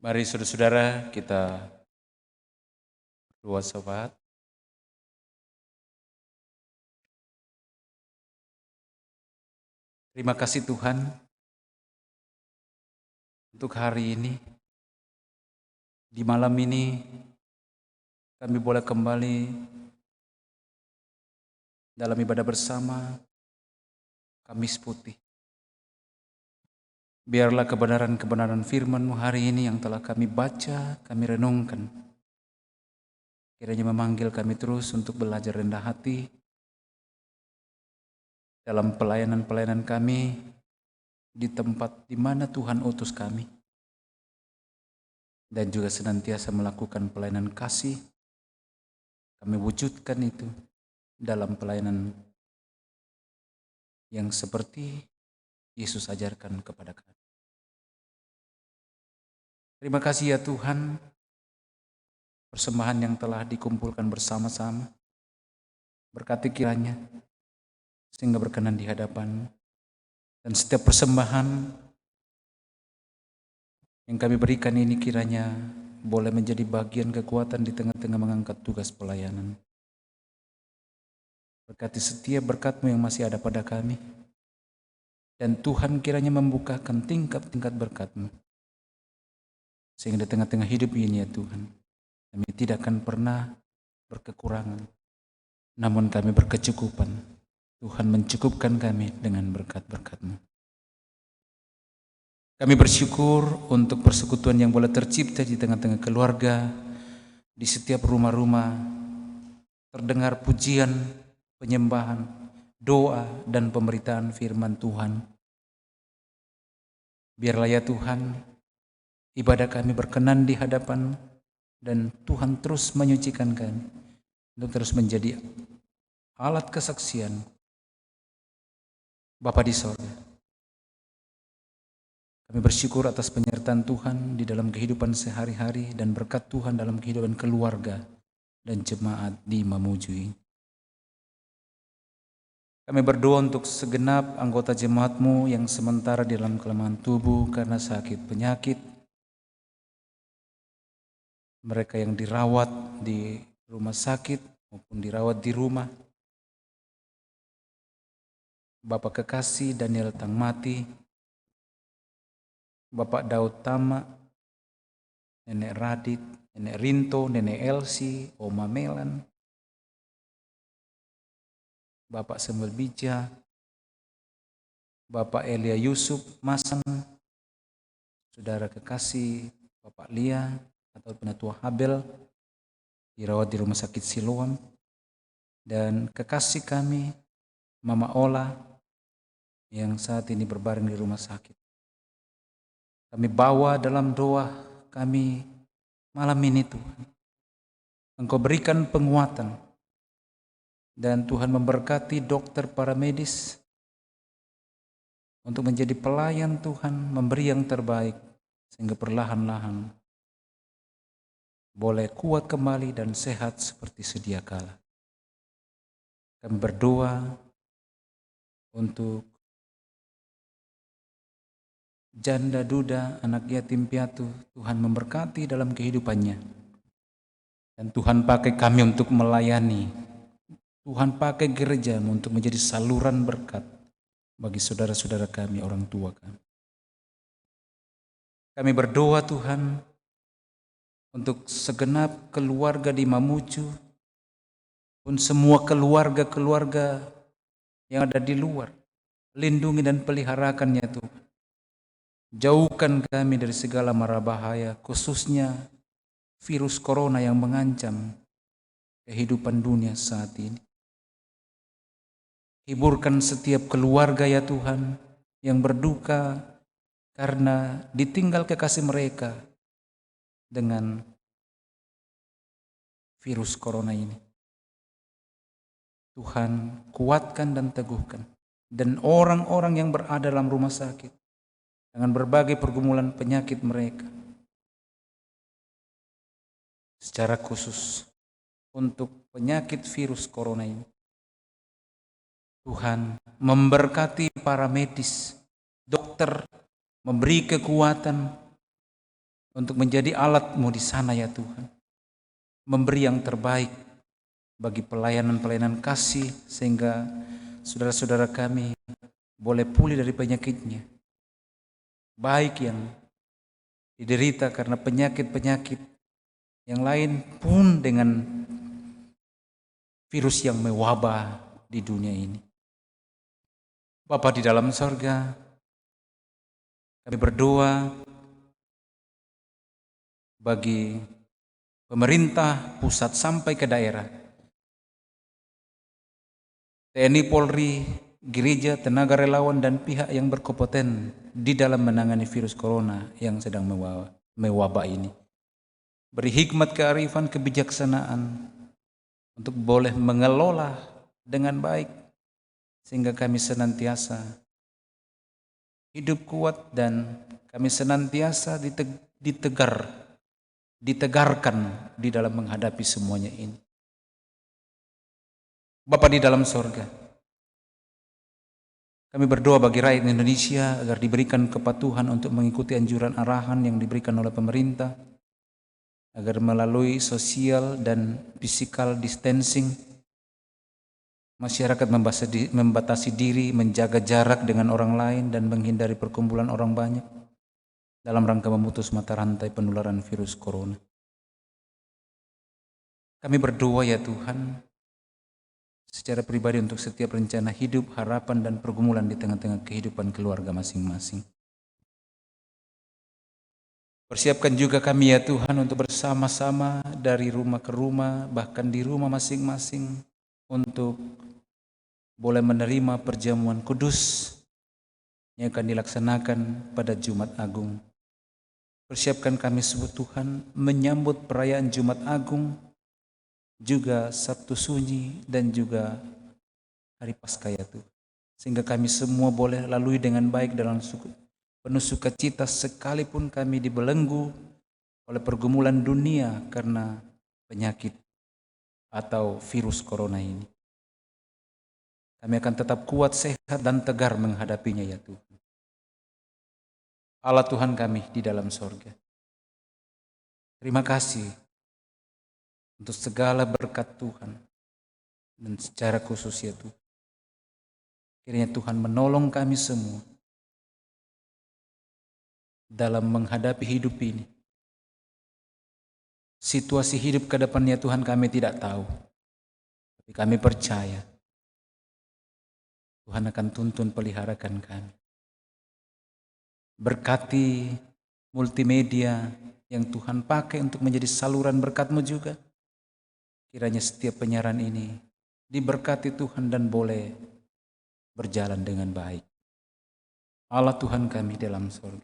Mari saudara-saudara kita berdoa syafaat. Terima kasih Tuhan untuk hari ini. Di malam ini kami boleh kembali dalam ibadah bersama Kamis Putih. Biarlah kebenaran-kebenaran firman-Mu hari ini yang telah kami baca, kami renungkan. Kiranya memanggil kami terus untuk belajar rendah hati dalam pelayanan-pelayanan kami di tempat di mana Tuhan utus kami. Dan juga senantiasa melakukan pelayanan kasih. Kami wujudkan itu dalam pelayanan yang seperti Yesus ajarkan kepada kami. Terima kasih ya Tuhan, persembahan yang telah dikumpulkan bersama-sama. Berkati kiranya, sehingga berkenan di hadapan. Dan setiap persembahan yang kami berikan ini kiranya boleh menjadi bagian kekuatan di tengah-tengah mengangkat tugas pelayanan. Berkati setiap berkat-Mu yang masih ada pada kami. Dan Tuhan kiranya membukakan tingkat-tingkat berkat-Mu. Sehingga di tengah-tengah hidup ini ya Tuhan, kami tidak akan pernah berkekurangan. Namun kami berkecukupan. Tuhan mencukupkan kami dengan berkat-berkat-Mu. Kami bersyukur untuk persekutuan yang boleh tercipta di tengah-tengah keluarga, di setiap rumah-rumah, terdengar pujian, penyembahan, doa, dan pemberitaan firman Tuhan. Biarlah ya Tuhan, ibadah kami berkenan di hadapan dan Tuhan terus menyucikan kami untuk terus menjadi alat kesaksian Bapa di sorga. Kami bersyukur atas penyertaan Tuhan di dalam kehidupan sehari-hari dan berkat Tuhan dalam kehidupan keluarga dan jemaat di Mamujui. Kami berdoa untuk segenap anggota jemaat-Mu yang sementara di dalam kelemahan tubuh karena sakit penyakit. Mereka yang dirawat di rumah sakit maupun dirawat di rumah. Bapak kekasih Daniel Tangmati, Bapak Daud Tama, Nenek Radit, Nenek Rinto, Nenek Elsi, Oma Melan, Bapak Samuel Bija, Bapak Elia Yusuf Masan, saudara kekasih Bapak Lia atau Penatua Habel, dirawat di Rumah Sakit Siloam, dan kekasih kami Mama Ola yang saat ini berbaring di rumah sakit. Kami bawa dalam doa kami malam ini, Tuhan. Engkau berikan penguatan, dan Tuhan memberkati dokter para medis untuk menjadi pelayan Tuhan, memberi yang terbaik, sehingga perlahan-lahan boleh kuat kembali dan sehat seperti sedia kala. Kami berdoa untuk janda duda, anak yatim piatu, Tuhan memberkati dalam kehidupannya. Dan Tuhan pakai kami untuk melayani. Tuhan pakai gereja untuk menjadi saluran berkat bagi saudara-saudara kami, orang tua kami. Kami berdoa Tuhan untuk segenap keluarga di Mamuju, pun semua keluarga-keluarga yang ada di luar. Lindungi dan peliharakan ya Tuhan. Jauhkan kami dari segala mara bahaya, khususnya virus corona yang mengancam kehidupan dunia saat ini. Hiburkan setiap keluarga ya Tuhan yang berduka karena ditinggal kekasih mereka dengan virus corona ini. Tuhan kuatkan dan teguhkan. Dan orang-orang yang berada dalam rumah sakit dengan berbagai pergumulan penyakit mereka, secara khusus untuk penyakit virus corona ini, Tuhan memberkati para medis, dokter, memberi kekuatan untuk menjadi alat-Mu di sana ya Tuhan. Memberi yang terbaik bagi pelayanan-pelayanan kasih, sehingga saudara-saudara kami boleh pulih dari penyakitnya. Baik yang diderita karena penyakit-penyakit yang lain pun dengan virus yang mewabah di dunia ini. Bapa di dalam sorga, kami berdoa bagi pemerintah pusat sampai ke daerah, TNI, Polri, gereja, tenaga relawan, dan pihak yang berkompeten di dalam menangani virus corona yang sedang mewabah ini. Beri hikmat, kearifan, kebijaksanaan untuk boleh mengelola dengan baik, sehingga kami senantiasa hidup kuat dan kami senantiasa ditegarkan di dalam menghadapi semuanya ini. Bapa di dalam sorga, kami berdoa bagi rakyat Indonesia agar diberikan kepatuhan untuk mengikuti anjuran arahan yang diberikan oleh pemerintah, agar melalui social dan physical distancing, masyarakat membatasi diri, menjaga jarak dengan orang lain, dan menghindari perkumpulan orang banyak dalam rangka memutus mata rantai penularan virus corona. Kami berdoa ya Tuhan, secara pribadi untuk setiap rencana hidup, harapan, dan pergumulan di tengah-tengah kehidupan keluarga masing-masing. Persiapkan juga kami ya Tuhan untuk bersama-sama dari rumah ke rumah, bahkan di rumah masing-masing, untuk boleh menerima perjamuan kudus yang akan dilaksanakan pada Jumat Agung. Persiapkan kami sebut Tuhan menyambut perayaan Jumat Agung, juga Sabtu Sunyi, dan juga Hari Paskah ya Tuhan. Sehingga kami semua boleh lalui dengan baik dalam penuh sukacita, sekalipun kami dibelenggu oleh pergumulan dunia karena penyakit atau virus corona ini. Kami akan tetap kuat, sehat, dan tegar menghadapinya ya Tuhan. Allah Tuhan kami di dalam sorga, terima kasih untuk segala berkat Tuhan, dan secara khusus ya Tuhan, kiranya Tuhan menolong kami semua dalam menghadapi hidup ini. Situasi hidup ke depannya Tuhan kami tidak tahu, tapi kami percaya Tuhan akan tuntun peliharakan kami. Berkati multimedia yang Tuhan pakai untuk menjadi saluran berkat-Mu juga. Kiranya setiap penyiaran ini diberkati Tuhan dan boleh berjalan dengan baik. Allah Tuhan kami dalam surga,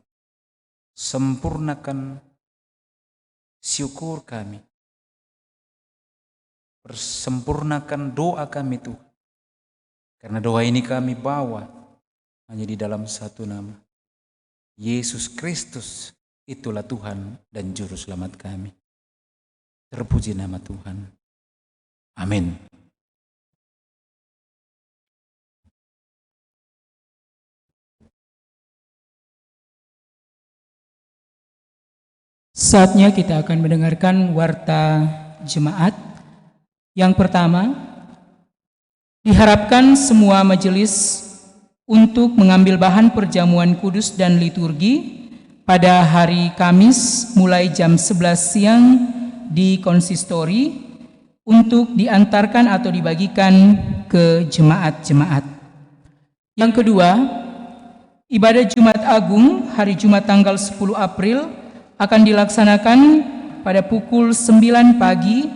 sempurnakan syukur kami. Sempurnakan doa kami Tuhan. Karena doa ini kami bawa hanya di dalam satu nama. Yesus Kristus, itulah Tuhan dan Juru Selamat kami. Terpuji nama Tuhan. Amin. Saatnya kita akan mendengarkan warta jemaat. Yang pertama, diharapkan semua majelis untuk mengambil bahan perjamuan kudus dan liturgi pada hari Kamis mulai jam 11 siang di konsistori untuk diantarkan atau dibagikan ke jemaat-jemaat. Yang kedua, ibadah Jumat Agung hari Jumat tanggal 10 April akan dilaksanakan pada pukul 9 pagi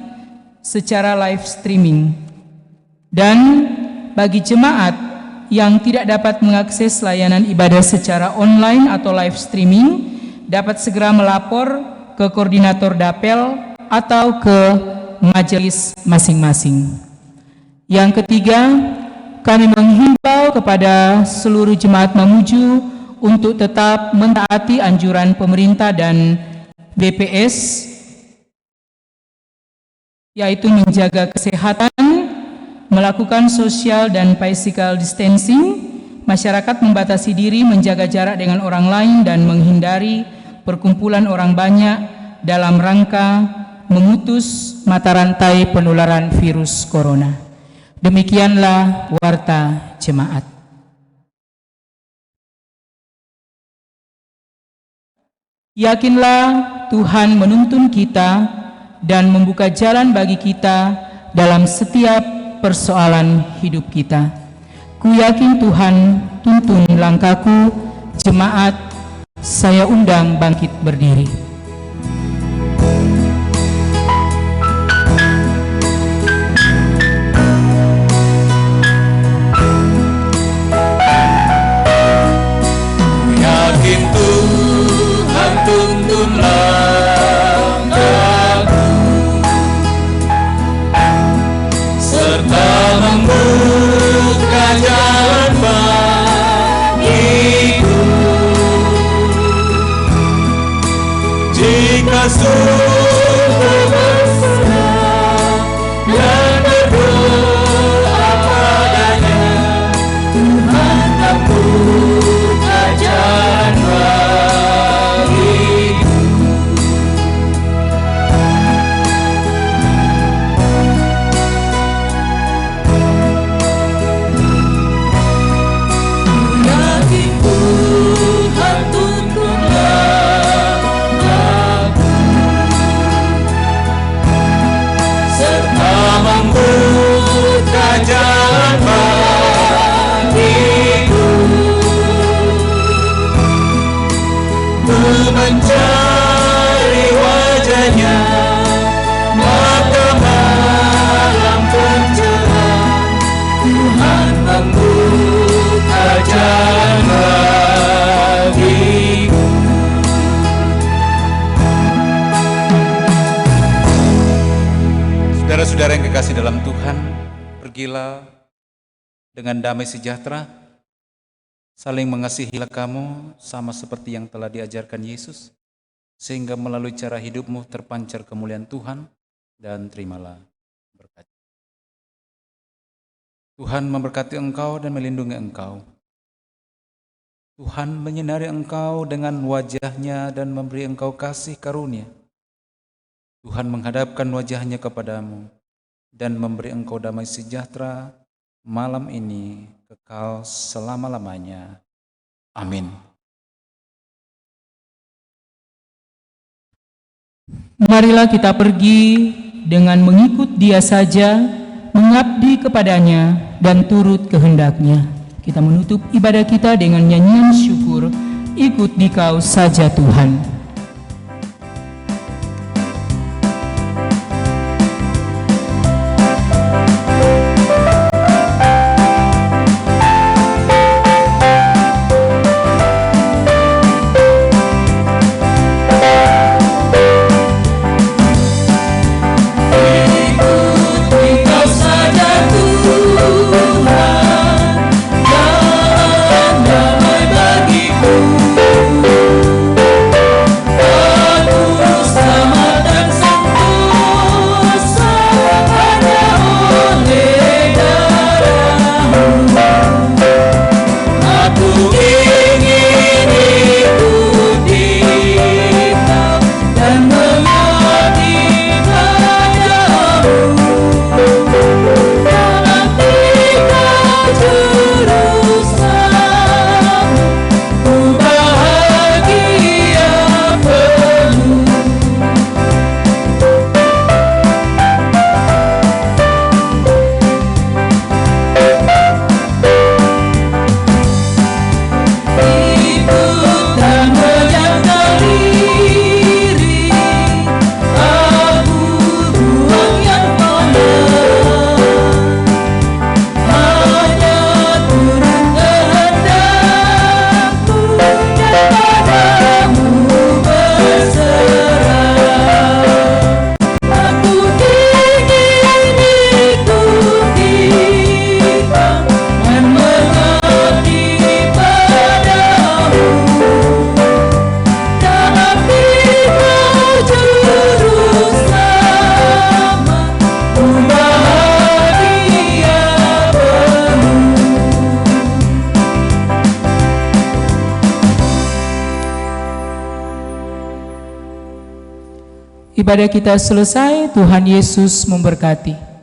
secara live streaming. Dan bagi jemaat yang tidak dapat mengakses layanan ibadah secara online atau live streaming, dapat segera melapor ke koordinator dapel atau ke majelis masing-masing. Yang ketiga, kami menghimbau kepada seluruh jemaat Mamuju untuk tetap mentaati anjuran pemerintah dan BPS, yaitu menjaga kesehatan, melakukan social dan physical distancing, masyarakat membatasi diri, menjaga jarak dengan orang lain, dan menghindari perkumpulan orang banyak dalam rangka memutus mata rantai penularan virus corona. Demikianlah warta jemaat. Yakinlah Tuhan menuntun kita dan membuka jalan bagi kita dalam setiap persoalan hidup kita. Ku yakin Tuhan tuntun langkahku, jemaat, saya undang bangkit berdiri. Yakin Tuhan tuntun langkahku serta membuka jalan bagiku. Jika sungguh berserah dan berdoa padanya, Tuhan membuka jalan bagiku. Yakin Tuhan tuntun langkahku serta membuka jalan bagiku. Ku mencari wajahnya, maka malam pun cerah. Tuhan membuka jalan bagiku. Saudara-saudara yang kekasih dalam Tuhan, pergilah dengan damai sejahtera, saling mengasihilah kamu sama seperti yang telah diajarkan Yesus, sehingga melalui cara hidupmu terpancar kemuliaan Tuhan, dan terimalah berkat. Tuhan memberkati engkau dan melindungi engkau. Tuhan menyinari engkau dengan wajah-Nya dan memberi engkau kasih karunia. Tuhan menghadapkan wajah-Nya kepadamu dan memberi engkau damai sejahtera malam ini kekal selama-lamanya. Amin. Marilah kita pergi dengan mengikut Dia saja, mengabdi kepadanya dan turut kehendaknya. Kita menutup ibadah kita dengan nyanyian syukur, ikut Dikau saja Tuhan. Ibadah kita selesai, Tuhan Yesus memberkati.